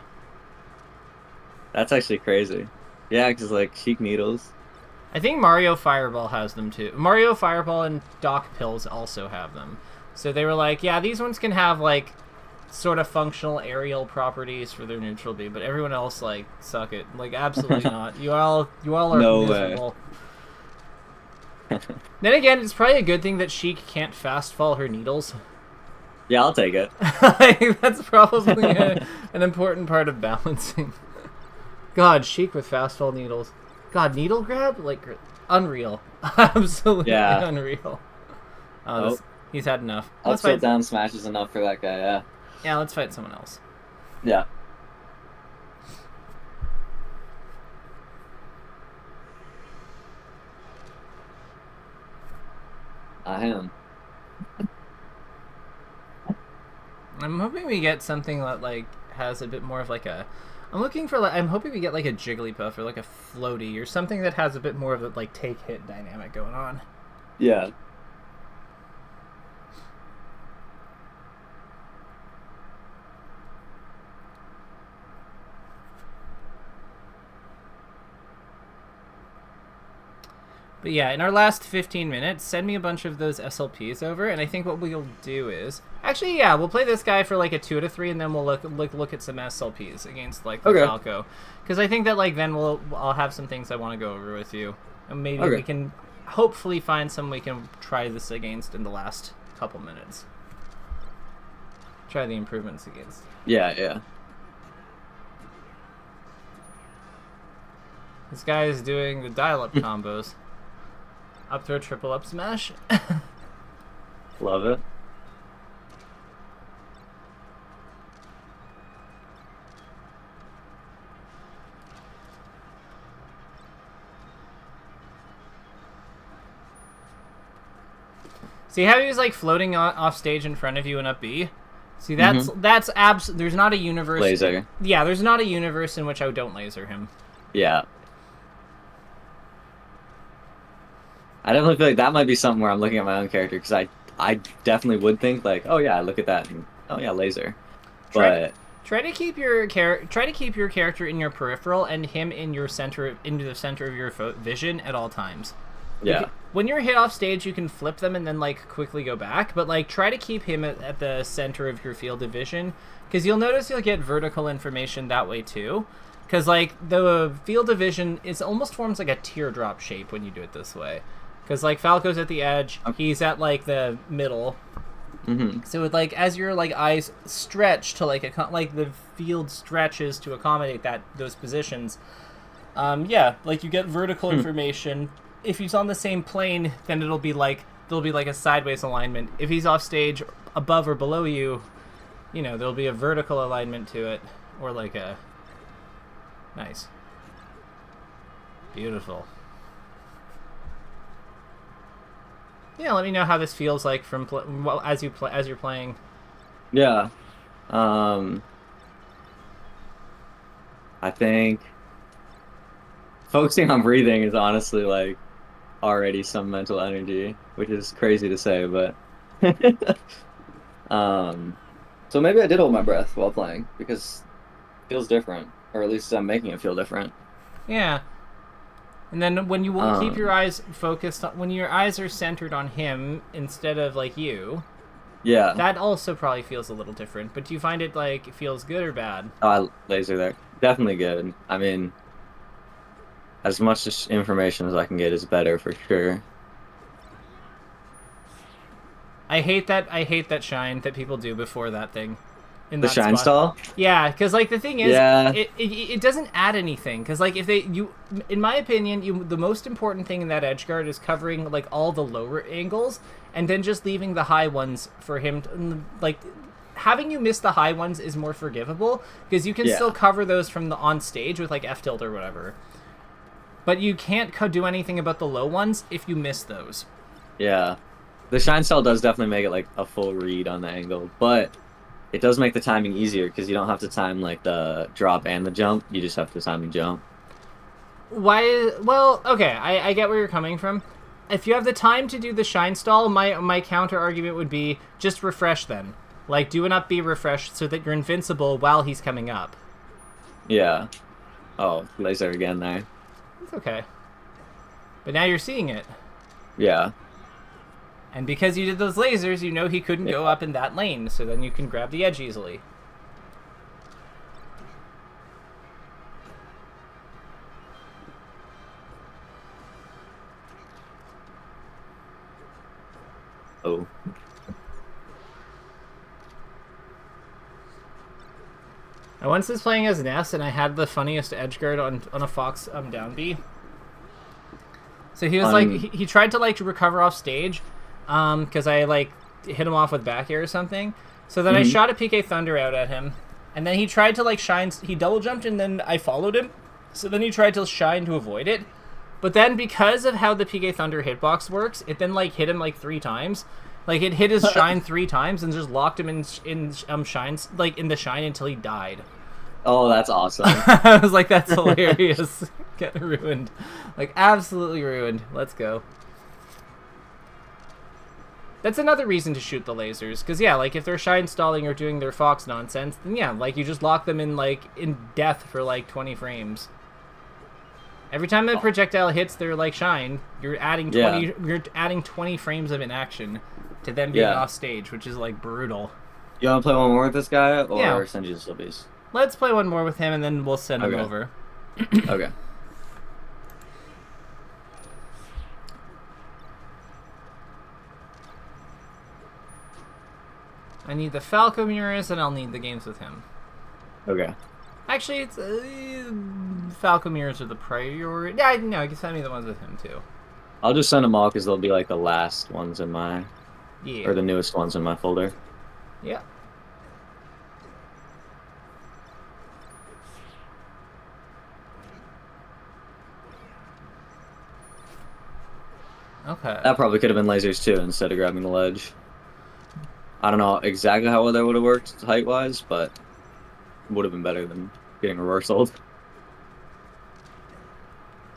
That's actually crazy. Yeah, because like cheek needles. I think Mario Fireball has them too. Mario Fireball and Doc Pills also have them. So they were like, "Yeah, these ones can have like sort of functional aerial properties for their neutral B, but everyone else like suck it. Like absolutely not. You all are No way. miserable." Then again, it's probably a good thing that Sheik can't fast fall her needles. Yeah, I'll take it. Like, that's probably an important part of balancing. God, Sheik with fast fall needles. God, needle grab? Like, unreal. Absolutely Yeah. unreal. Oh, Oh, he's had enough. up Let's tilt fight. down smash is enough for that guy. Yeah. Yeah, let's fight someone else. Yeah. I am. I'm hoping we get something that like has a bit more of like a. I'm looking for like I'm hoping we get like a Jigglypuff or like a Floaty or something that has a bit more of a like take hit dynamic going on. Yeah. But yeah, in our last 15 minutes, send me a bunch of those SLPs over, and I think what we'll do is actually, yeah, we'll play this guy for like a 2 to 3, and then we'll look at some SLPs against like the Okay. Falco, because I think that like then I'll have some things I want to go over with you, and maybe we Okay. can hopefully find some we can try this against in the last couple minutes. Try the improvements against. Yeah. Yeah. This guy is doing the dial-up combos. Up throw, triple up smash. Love it. See how he's like floating off stage in front of you and up B? See, that's there's not a universe. Laser. Yeah, there's not a universe in which I don't laser him. Yeah. I definitely feel like that might be something where I'm looking at my own character because I definitely would think like, oh yeah, look at that. And, oh yeah, laser. But Try to keep your character in your peripheral and him in your into the center of your vision at all times. yeah. When you're hit off stage, you can flip them and then like quickly go back, but like try to keep him at the center of your field of vision, because you'll notice you'll get vertical information that way too. Because like the field of vision is almost forms like a teardrop shape when you do it this way. Because like Falco's at the edge, he's at like the middle. Mm-hmm. So with like as your like eyes stretch to like like the field stretches to accommodate those positions. Yeah, like you get vertical information. If he's on the same plane, then there'll be like a sideways alignment. If he's off stage above or below you, you know, there'll be a vertical alignment to it, or like a nice, beautiful. Yeah, let me know how this feels like from as you're playing. Yeah. I think focusing on breathing is honestly like already some mental energy, which is crazy to say, but um so maybe I did hold my breath while playing because it feels different, or at least I'm making it feel different. Yeah. And then when you keep your Um eyes focused on, when your eyes are centered on him instead of like you, yeah. that also probably feels a little different. But do you find it like it feels good or bad? Laser there. Definitely good. I mean, as much information as I can get is better for sure. I hate that shine that people do before that thing, in The that shine spot. stall? Yeah, because like the thing is, Yeah. it doesn't add anything. Because like if they you, in my opinion, you the most important thing in that edge guard is covering like all the lower angles, and then just leaving the high ones for him. To, like having you miss the high ones is more forgivable because you can still Yeah. cover those from the on stage with like F tilt or whatever. But you can't do anything about the low ones if you miss those. Yeah. The shine stall does definitely make it like a full read on the angle, but it does make the timing easier because you don't have to time like the drop and the jump. You just have to time the jump. Why? Well, okay, I get where you're coming from. If you have the time to do the shine stall, my counter argument would be just refresh then. Like, do an up B refresh so that you're invincible while he's coming up. Yeah. Oh, laser again there. It's okay. But now you're seeing it. Yeah. And because you did those lasers, you know he couldn't Yeah. go up in that lane, so then you can grab the edge easily. Oh. I once was playing as Ness, and I had the funniest edge guard on a Fox down B. So he was like, On he tried to like recover off stage, because I like hit him off with back air or something. So then I mhm. shot a PK Thunder out at him, and then he tried to like shine. He double jumped, and then I followed him. So then he tried to shine to avoid it. But then because of how the PK Thunder hitbox works, it then like hit him like 3 times. Like it hit his shine 3 times and just locked him in shines like in the shine until he died. Oh, that's awesome. I was like, that's hilarious. Get ruined. Like, absolutely ruined. Let's go. That's another reason to shoot the lasers. Because, yeah, like, if they're shine stalling or doing their Fox nonsense, then, yeah, like, you just lock them in, like, in death for, like, 20 frames. Every time a Oh, projectile hits their, like, shine, yeah. you're adding 20 frames of inaction to them being Yeah. off stage, which is, like, brutal. You want to play one more with this guy Yeah, or send you the Sylvies? let's play one more with him, and then we'll send him Okay. over. Okay. I need the Falco mirrors, and I'll need the games with him. Okay. Actually, it's Falco mirrors are the priority. Yeah, no, you can send me the ones with him too. I'll just send them all because they'll be like the last ones in my, Yeah, or the newest ones in my folder. yeah. Okay. That probably could have been lasers too instead of grabbing the ledge. I don't know exactly how well that would have worked height wise, but would have been better than getting reversaled.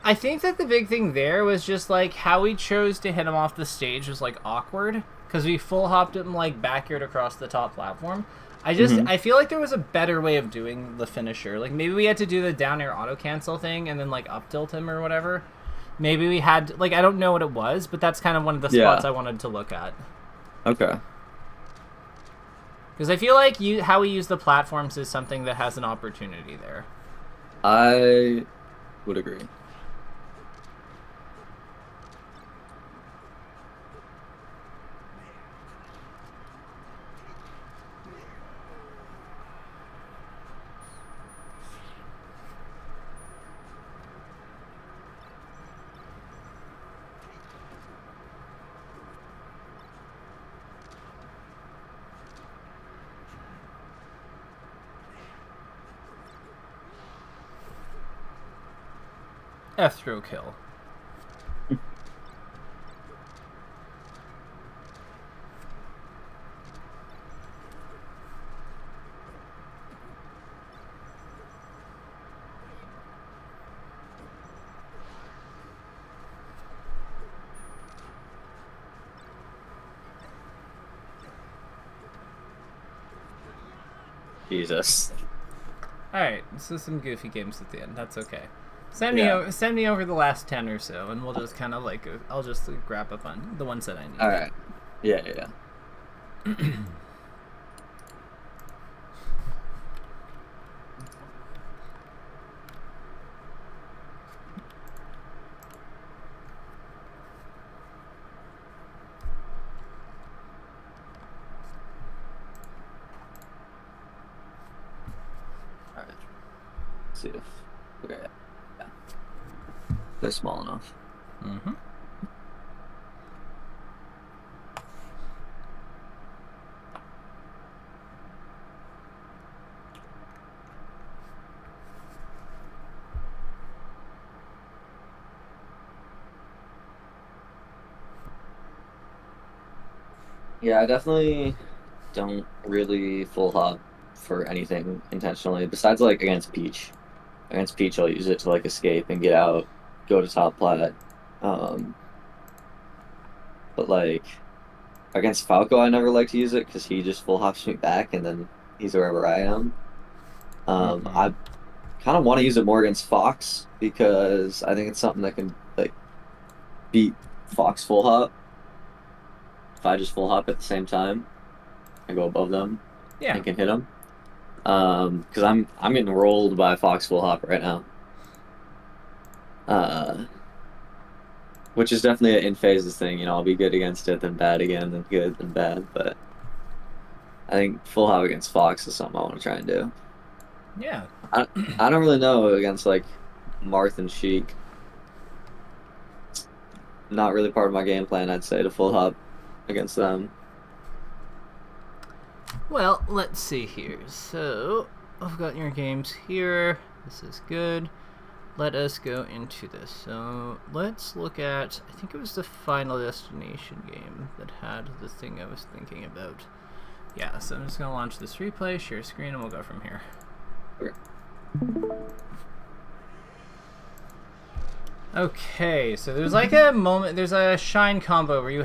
I think that the big thing there was just like how we chose to hit him off the stage was like awkward because we full hopped him like backyard across the top platform. Hmm. I feel like there was a better way of doing the finisher. Like maybe we had to do the down air auto cancel thing and then like up tilt him or whatever. Maybe we had like I don't know what it was, but that's kind of one of the spots Yeah. I wanted to look at. Okay. Because I feel like how we use the platforms is something that has an opportunity there. I would agree. F throw kill. Jesus. All right, so some goofy games at the end. That's okay. Send Yeah. me over the last 10 or so, and we'll just kind of like I'll just grab up on the ones that I need. All right. Yeah, yeah. All right. Let's see if okay. Yeah. They're small enough. Mm-hmm. Yeah, I definitely don't really full hop for anything intentionally besides like against Peach. Against Peach, I'll use it to like escape and get out, go to top plat. Um, but like against Falco, I never like to use it because he just full hops me back and then he's wherever I am. Mm-hmm. I kind of want to use it more against Fox because I think it's something that can like beat Fox full hop if I just full hop at the same time and go above them Yeah. and can hit them. Because I'm getting rolled by Fox full hop right now. Uh, which is definitely an in phases thing. You know, I'll be good against it, then bad again, then good, then bad. But I think full hop against Fox is something I want to try and do. Yeah. I don't really know against like Marth and Sheik. Not really part of my game plan, I'd say, to full hop against them. Well, let's see here. So I've got your games here. This is good. Let us go into this. So let's look at, I think it was the Final Destination game that had the thing I was thinking about. Yeah, so I'm just going to launch this replay, share screen, and we'll go from here. Okay. Okay, so there's like a moment, there's a shine combo where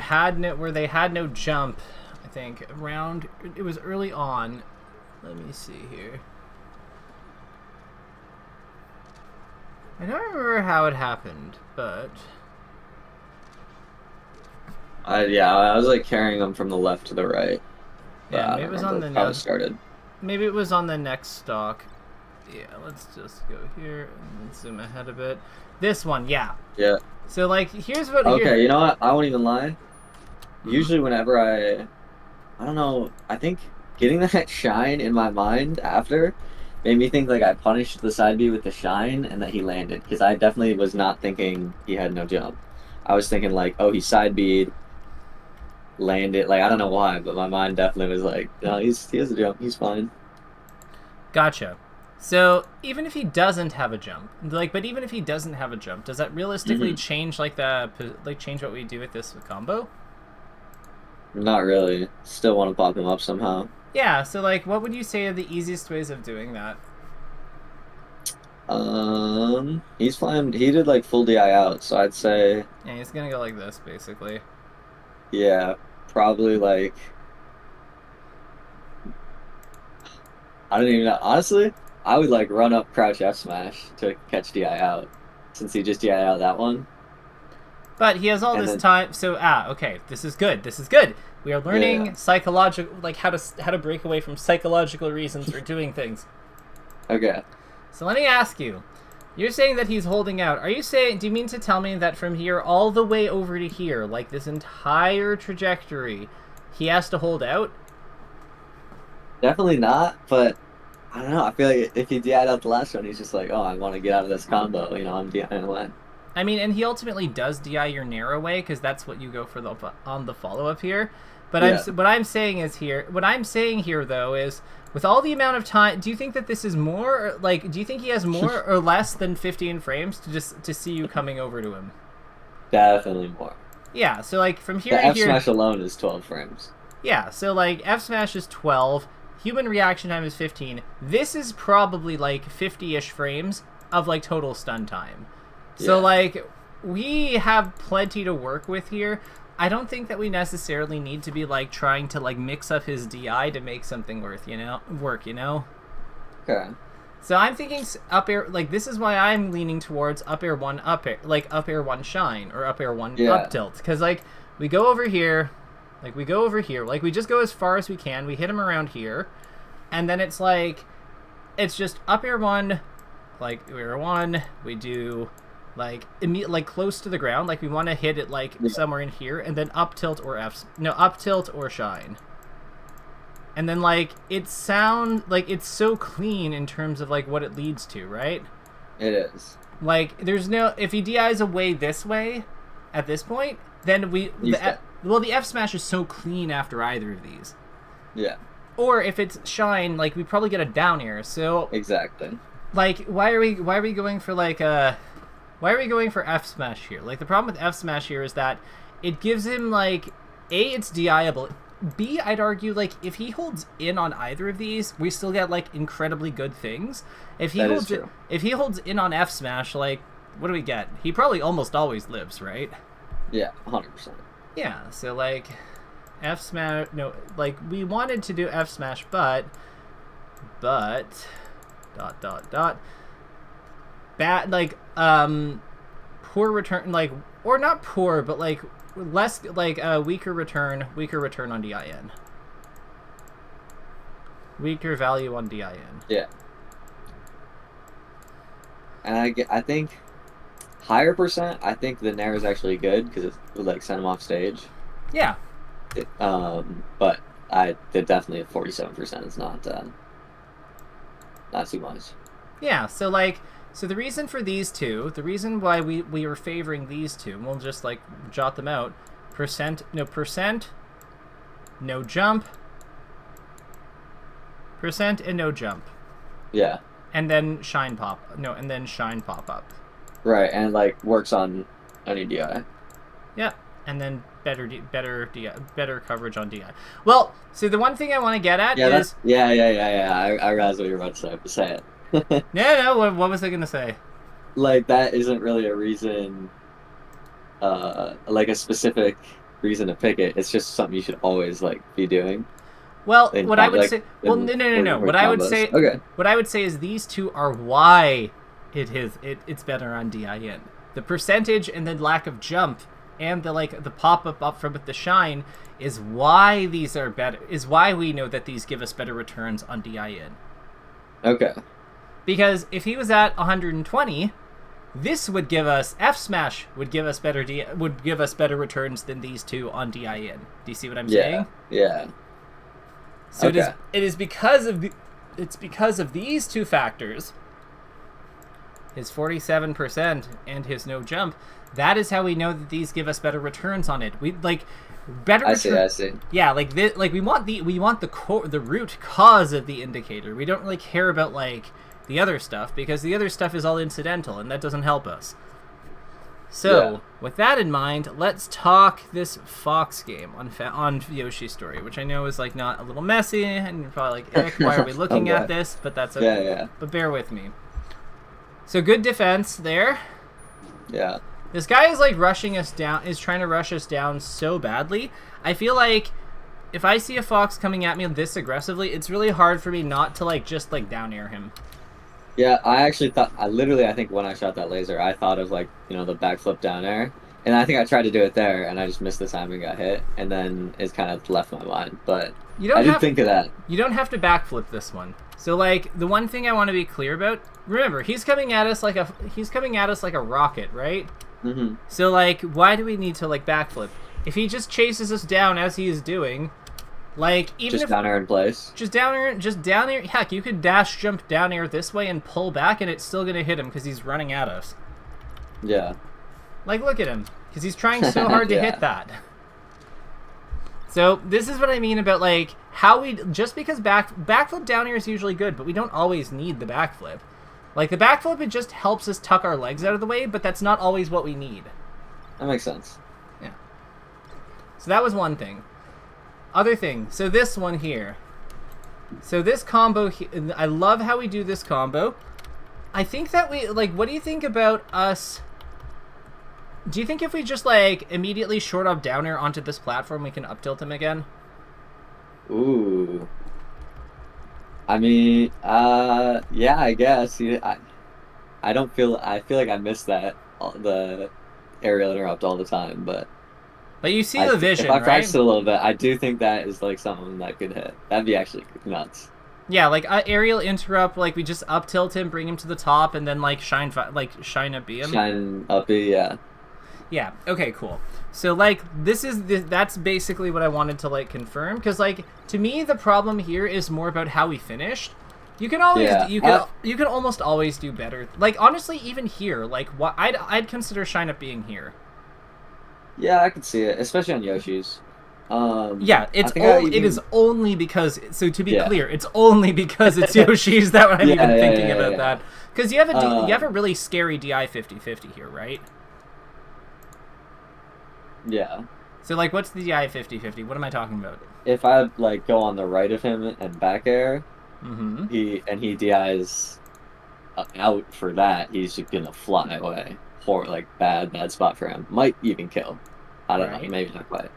where they had no jump, I think, around, it was early on. Let me see here. I don't remember how it happened, but Yeah, I was like carrying them from the left to the right, but yeah, I maybe don't it was on remember the how it started. maybe it was on the next stock. Yeah, let's just go here and zoom ahead a bit. This one, yeah. Yeah. So like, here's what. Okay, you know what? I won't even lie. Mhm. Usually, whenever I don't know, I think getting that shine in my mind after made me think like I punished the side B with the shine and that he landed because I definitely was not thinking he had no jump. I was thinking like, oh, he side B'd, landed. Like I don't know why, but my mind definitely was like, no, he has a jump. He's fine. Gotcha. So even if he doesn't have a jump, but even if he doesn't have a jump, does that realistically Hmm. change change what we do with this combo? Not really. Still want to pop him up somehow. Yeah. So like, what would you say are the easiest ways of doing that? He's flying. He did like full DI out, so I'd say, Yeah, he's gonna go like this basically. yeah, probably like I don't even know. Honestly, I would like run up crouch F smash to catch DI out, since he just DI out that one, But he has all and this then time. So okay, this is good. This is good. We are yeah, yeah. learning psychological, like how to break away from psychological reasons for doing things. Okay. So let me ask you. You're saying that he's holding out. Are you saying? Do you mean to tell me that from here all the way over to here, like this entire trajectory, he has to hold out? Definitely not, but I don't know. I feel like if he DI'd out the last one, he's just like, oh, I want to get out of this combo. You know, I'm DIing away. I mean, and he ultimately does DI your narrow way because that's what you go for on the follow up here. But Yeah. what I'm saying is here. What I'm saying here though is, with all the amount of time, do you think that this is more like? Do you think he has more or less than 15 frames to see you coming over to him? Definitely more. Yeah. So like from here The to F here. smash alone is 12 frames. Yeah. So like F smash is 12. Human reaction time is 15. This is probably like 50-ish frames of like total stun time. So Yeah. like we have plenty to work with here. I don't think that we necessarily need to be like trying to like mix up his DI to make something work, you know? Okay. So I'm thinking up air, like this is why I'm leaning towards up air one up air, like up air one shine or up air one up Yeah. tilt, because like we go over here, like we go over here, like we just go as far as we can. We hit him around here, and then it's like it's just up air one, like air one. We do like like close to the ground, like we want to hit it like somewhere in here, and then up tilt or up tilt or shine. And then, like, it sounds like it's so clean in terms of, like, what it leads to, right? It is. Like, there's no... If he DIs away this way, at this point, then the F smash is so clean after either of these. Yeah. Or if it's shine, like, we probably get a down air, so... Exactly. Like, why are we going for, like, why are we going for F smash here? Like, the problem with F smash here is that it gives him, like... A, it's DI-able... B, I'd argue, like, if he holds in on either of these, we still get, like, incredibly good things. If he holds in on F smash, like, what do we get? He probably almost always lives, right? Yeah, 100%. Yeah, so, like, F smash, no, like, we wanted to do F smash, but, bad, like, poor return, like, or not poor, but, like, less, like, weaker return on DIN. Weaker value on DIN. Yeah. And I think higher percent, I think the Nair is actually good because it would, like, send him off stage. Yeah. But definitely 47% is not too much. Yeah, so, like, so the reason for these two, the reason why we were favoring these two, and we'll just, like, jot them out. Percent, no jump. Percent and no jump. Yeah. And then shine pop. No, and then shine pop up. Right, and, like, works on any DI. Yeah, and then better coverage on DI. Well, so the one thing I want to get at is... Yeah. I realize what you're about to say. Say it. No, what was I going to say? Like, that isn't really a reason, like a specific reason to pick it. It's just something you should always, like, be doing. Well, what I would say... Well, no. What I would say... Okay. What I would say is these two are why it's better on DIN. The percentage and the lack of jump and the pop-up up from the shine is why these are better. Is why we know that these give us better returns on DIN. Okay. Because if he was at 120, this would give us F smash would give us better returns than these two on DIN. Do you see what I'm saying? Yeah. So okay. It is because of these two factors, his 47% and his no jump. That is how we know that these give us better returns on it. We like better. I see. Yeah, like this, like we want the root cause of the indicator. We don't really care about like the other stuff because the other stuff is all incidental and that doesn't help us. So, with that in mind, let's talk this Fox game on Yoshi's Story, which I know is like not a little messy, and you're probably like, why are we looking at this? But that's okay. Yeah. But bear with me. So good defense there. Yeah. This guy is like rushing us down, is trying to rush us down so badly. I feel like if I see a Fox coming at me this aggressively, it's really hard for me not to like just like down air him. Yeah, I think when I shot that laser, I thought of like, the backflip down air. And I think I tried to do it there, and I just missed the time and got hit. And then it's kind of left my mind. But I did think of that. You don't have to backflip this one. So, like, the one thing I want to be clear about, remember, he's coming at us like a rocket, right? Mm-hmm. So, like, why do we need to, like, backflip? If he just chases us down as he is doing... Like, even just down air in place. Just down air. Heck, you could dash jump down air this way and pull back, and it's still gonna hit him because he's running at us. Yeah. Like, look at him, because he's trying so hard to hit that. So this is what I mean about like how we just because backflip down air is usually good, but we don't always need the backflip. Like the backflip, it just helps us tuck our legs out of the way, but that's not always what we need. That makes sense. Yeah. So that was one thing. Other thing, so this one here. So this combo, I love how we do this combo. I think that we, like, what do you think about us? Do you think if we just, like, immediately short up down air onto this platform, we can up tilt him again? Ooh. I mean, yeah, I guess. I don't feel. I feel like I miss that the aerial interrupt all the time, but But you see the if vision, I right? practice it a little bit, I do think that is like something that could hit. That'd be actually nuts. Yeah, like aerial interrupt, like we just up tilt him, bring him to the top, and then like shine a beam. Shine uppy, yeah, Yeah. Okay. Cool. So like that's basically what I wanted to like confirm because like to me the problem here is more about how we finished. You can always yeah. you can almost always do better. Like honestly, even here, like what I'd consider shine up being here. Yeah, I could see it, especially on Yoshi's. Yeah, I think I it is even only because so to be yeah, clear, it's only because it's Yoshi's that I'm yeah, even yeah, thinking yeah, about yeah. that. Because you have a really scary DI 50/50 here, right? Yeah. So like what's the DI 50/50? What am I talking about? If I like go on the right of him and back air, Mm-hmm. he DIs out for that. He's just gonna fly away. Like bad spot for him. Might even kill. I don't know. Right. Maybe not quite.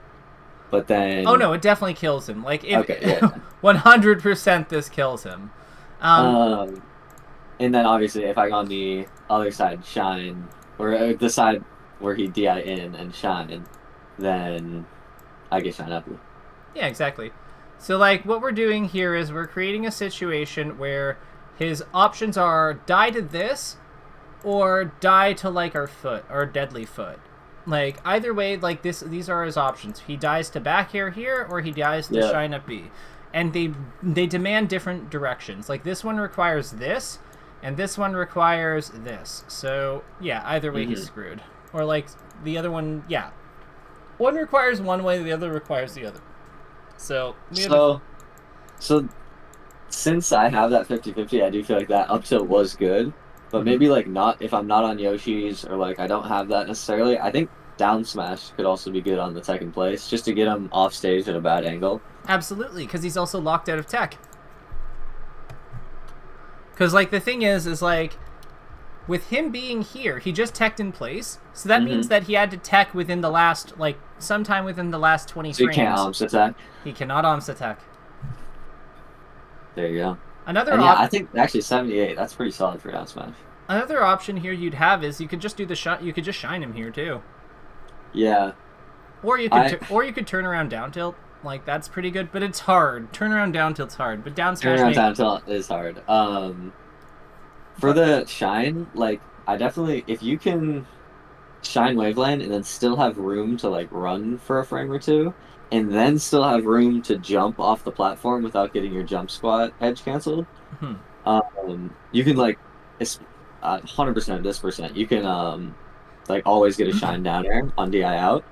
But Oh then no, it definitely kills him. Like if okay, yeah. 100% this kills him. Um, Um, and then obviously if I go on the other side, shine, or the side where he DI in and shine, then I get shine up. yeah, exactly. So like what we're doing here is we're creating a situation where his options are die to this or die to like our foot or deadly foot. Like either way, like these are his options. He dies to back air here or he dies to Yeah. shine up B. And they demand different directions. Like this one requires this and this one requires this. So, yeah, either way he's hmm screwed. Or like the other one, yeah. One requires one way, the other requires the other. So, we have a So so since I have that 50/50, I do feel like that up tilt was good. But mhm. maybe like not if I'm not on Yoshi's or like I don't have that necessarily. I think down smash could also be good on the second place just to get him off stage at a bad angle. Absolutely, because he's also locked out of tech. Because like the thing is like with him being here, he just teched in place. So that means hmm that he had to tech within the last like sometime within the last 20 So you can't frames. attack. He cannot OMS attack. There you go. Another And yeah, op I think actually 78. That's pretty solid for down smash. Another option here you'd have is you could just do the shot. You could just shine him here too, Yeah, or I or you could turn around down tilt. Like that's pretty good, but it's hard. Turn around down tilt's hard, but down turn smash around make. down tilt is hard. For But the shine, like I definitely if you can shine waveland and then still have room to like run for a frame or two, and then still have room to jump off the platform without getting your jump squat edge canceled. hmm. You can like it's 100% of this percent. You can like always get a shine down air on DI out,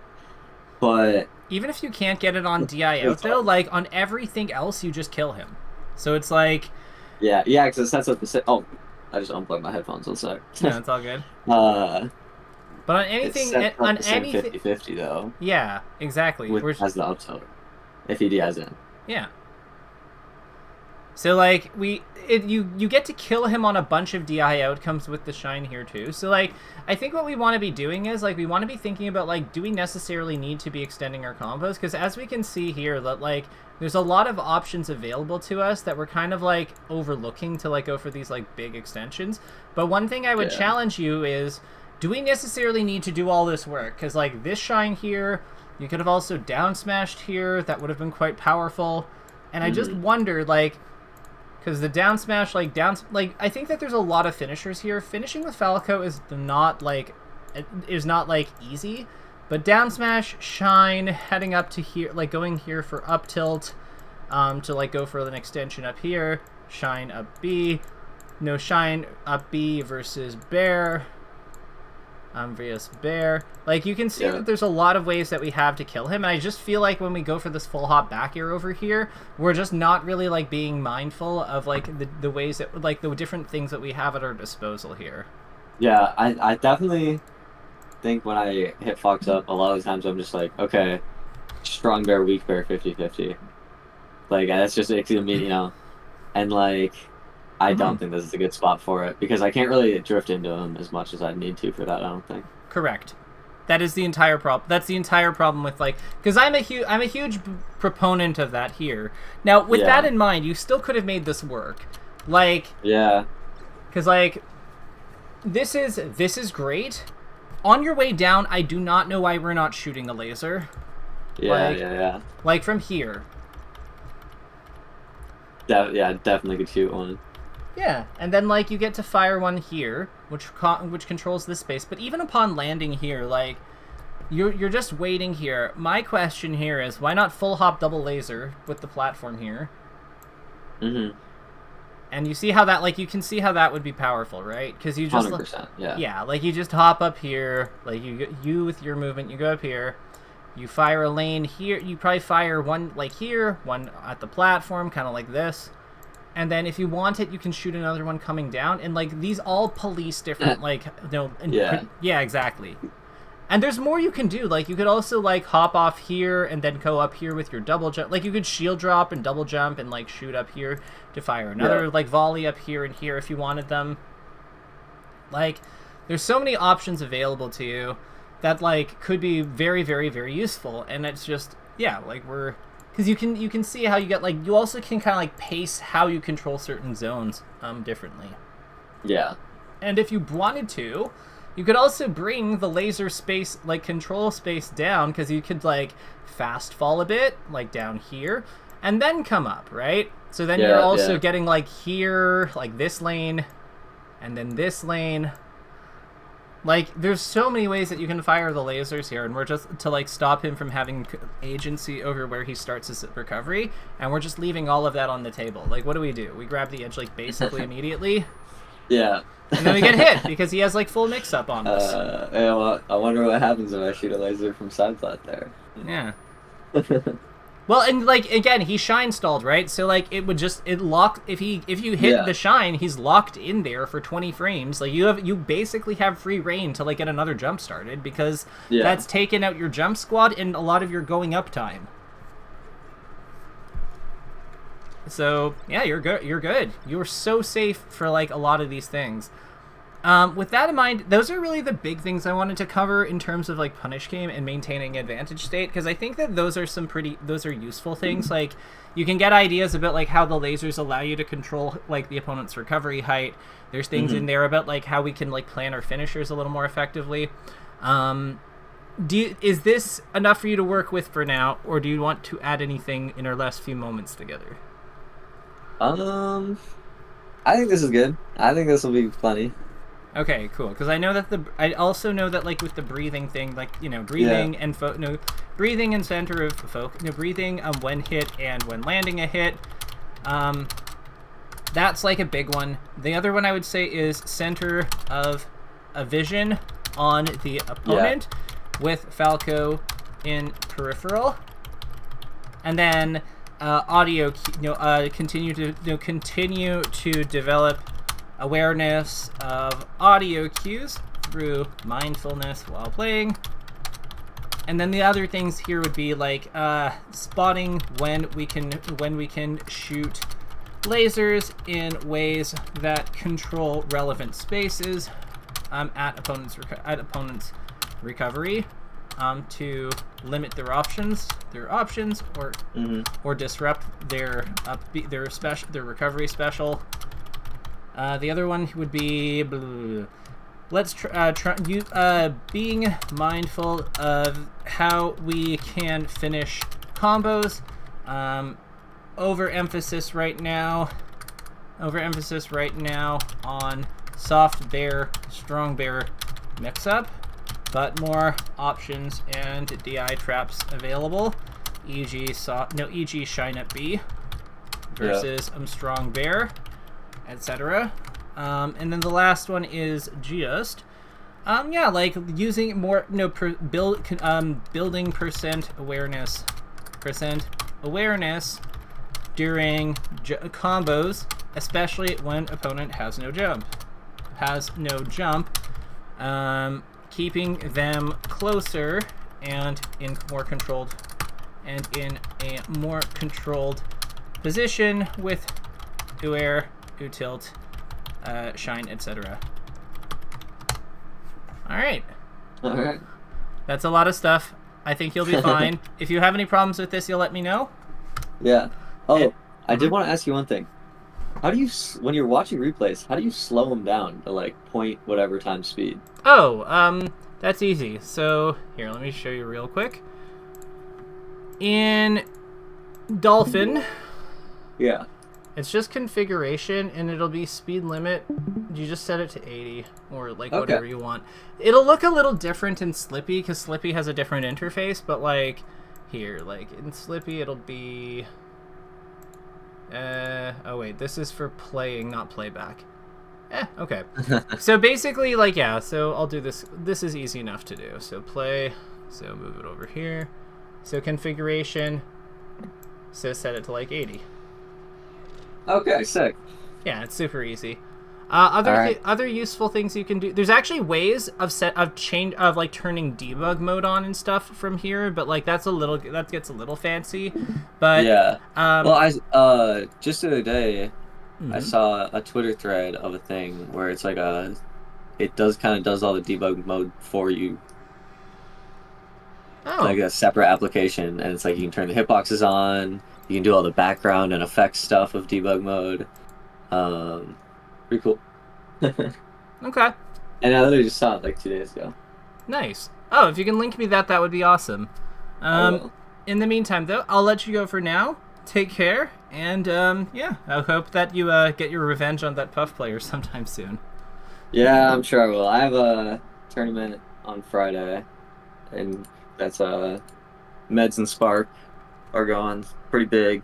but Even if you can't get it on DI out it's though, hard. like on everything else, you just kill him. So it's like, Yeah, yeah, because it sets up the oh, I just unplugged my headphones. One sec. no, it's all good. uh, But it sets up on the same anything, 50/50 though, yeah, exactly. with as the up tilt if he DIs in. Yeah. So like you get to kill him on a bunch of DI outcomes with the shine here too. So like I think what we want to be doing is like we want to be thinking about like do we necessarily need to be extending our combos because as we can see here that like there's a lot of options available to us that we're kind of like overlooking to like go for these like big extensions. But one thing I would Yeah. challenge you is do we necessarily need to do all this work? Because like this shine here, you could have also down smashed here. That would have been quite powerful. And I just hmm wonder like because the down smash, like I think that there's a lot of finishers here. Finishing with Falco is not like easy, but down smash, shine, heading up to here, like going here for up tilt, to like go for an extension up here, shine up B, no shine up B versus bear, vs bear. Like you can see Yeah. that there's a lot of ways that we have to kill him, and I just feel like when we go for this full hop back air over here, we're just not really like being mindful of like the ways that like the different things that we have at our disposal here. Yeah, I definitely think when I hit Fox up, a lot of the times I'm just like, okay, strong bear, weak bear, 50/50. Like that's just it's gonna be, and like I Mm-hmm. don't think this is a good spot for it because I can't really drift into him as much as I need to for that. I don't think. Correct. That is the entire problem. That's the entire problem with like, because I'm a huge proponent of that here. Now, with that in mind, you still could have made this work, like, Yeah. because like, this is great. On your way down, I do not know why we're not shooting a laser. Yeah, like, yeah. Like from here. Yeah, definitely could shoot one. Yeah, and then like you get to fire one here, which controls this space. But even upon landing here, like you're just waiting here. My question here is, why not full hop double laser with the platform here? Mm-hmm. And you see how that, like, you can see how that would be powerful, right? Because you just 100%. Yeah. Yeah, like you just hop up here, like you with your movement, you go up here, you fire a lane here. You probably fire one like here, one at the platform, kind of like this. And then if you want it, you can shoot another one coming down. And, like, these all police different, like, yeah, exactly. And there's more you can do. Like, you could also, like, hop off here and then go up here with your double jump. Like, you could shield drop and double jump and, like, shoot up here to fire another, like, volley up here and here if you wanted them. Like, there's so many options available to you that, like, could be very, very, very useful. And it's just, yeah, like, because you can see how you get, like, you also can kind of, like, pace how you control certain zones differently. Yeah. And if you wanted to, you could also bring the laser space, like, control space down, because you could, like, fast fall a bit, like, down here, and then come up, right? So then you're also getting, like, here, like, this lane, and then this lane. Like, there's so many ways that you can fire the lasers here, and we're just to, like, stop him from having agency over where he starts his recovery, and we're just leaving all of that on the table. Like, what do? We grab the edge, like, basically immediately. Yeah. And then we get hit, because he has, like, full mix-up on us. Yeah, well, I wonder what happens when I shoot a laser from side flat there. Yeah. Well, and, like, again, he shine stalled, right? So, like, it would just, it locked, if you hit the shine, he's locked in there for 20 frames. Like, you basically have free reign to, like, get another jump started, because that's taken out your jump squad and a lot of your going up time. So, yeah, you're good. You're so safe for, like, a lot of these things. With that in mind, those are really the big things I wanted to cover in terms of, like, punish game and maintaining advantage state, because I think that those are useful things. Like, you can get ideas about, like, how the lasers allow you to control, like, the opponent's recovery height. There's things in there about, like, how we can, like, plan our finishers a little more effectively. Is this enough for you to work with for now, or do you want to add anything in our last few moments together? I think this is good. I think this will be funny. Okay, cool. Because I know that I also know that, like, with the breathing thing, like, you know, breathing and breathing and center of focus, breathing when hit and when landing a hit. That's like a big one. The other one I would say is center of a vision on the opponent with Falco in peripheral, and then audio. Continue to develop awareness of audio cues through mindfulness while playing. And then the other things here would be like spotting when we can shoot lasers in ways that control relevant spaces at opponent's recovery to limit their options or disrupt their recovery special. The other one would be let's being mindful of how we can finish combos. Overemphasis right now on soft bear, strong bear mix-up, but more options and DI traps available. E.g. Shine Up B versus strong bear, etc. And then the last one is just like using more building percent awareness during combos, especially when opponent has no jump. Keeping them closer and in a more controlled position with Uair, Utilt, Shine, etc. All right. That's a lot of stuff. I think you'll be fine. If you have any problems with this, you'll let me know. Yeah. It, Oh, I did mhm. want to ask you one thing. How do you, when you're watching replays, how do you slow them down to like point whatever time speed? Oh, that's easy. So here, let me show you real quick. In Dolphin, Yeah. it's just configuration, and it'll be speed limit. You just set it to 80, or like Okay. whatever you want. It'll look a little different in Slippy, because Slippy has a different interface, but like, here, like in Slippy, it'll be... oh wait, this is for playing, not playback. Okay. So basically, like, yeah, so I'll do this. This is easy enough to do. So play, so move it over here. So configuration, so set it to like 80. Okay, sick. Yeah, it's super easy. All right. Other useful things you can do. There's actually ways of like turning debug mode on and stuff from here, but like that gets a little fancy. But Yeah. Well, um, just the other day I mhm. saw a Twitter thread of a thing where it's like it does kind of does all the debug mode for you, Oh, like a separate application, and it's like you can turn the hitboxes on, you can do all the background and effects stuff of debug mode. Um, Pretty cool. okay, And I literally just saw it like 2 days ago. nice. Oh, if you can link me that, that would be awesome. I Um, will. in the meantime, though, I'll let you go for now. Take care, and yeah, I hope that you get your revenge on that Puff player sometime soon. Yeah, I'm sure I will. I have a tournament on Friday, and that's Meds and Spark are going pretty big.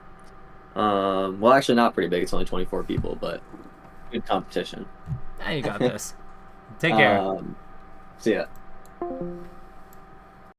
Well, actually, not pretty big. It's only 24 people, but good competition. Now you got this. Take care. Um, so yeah.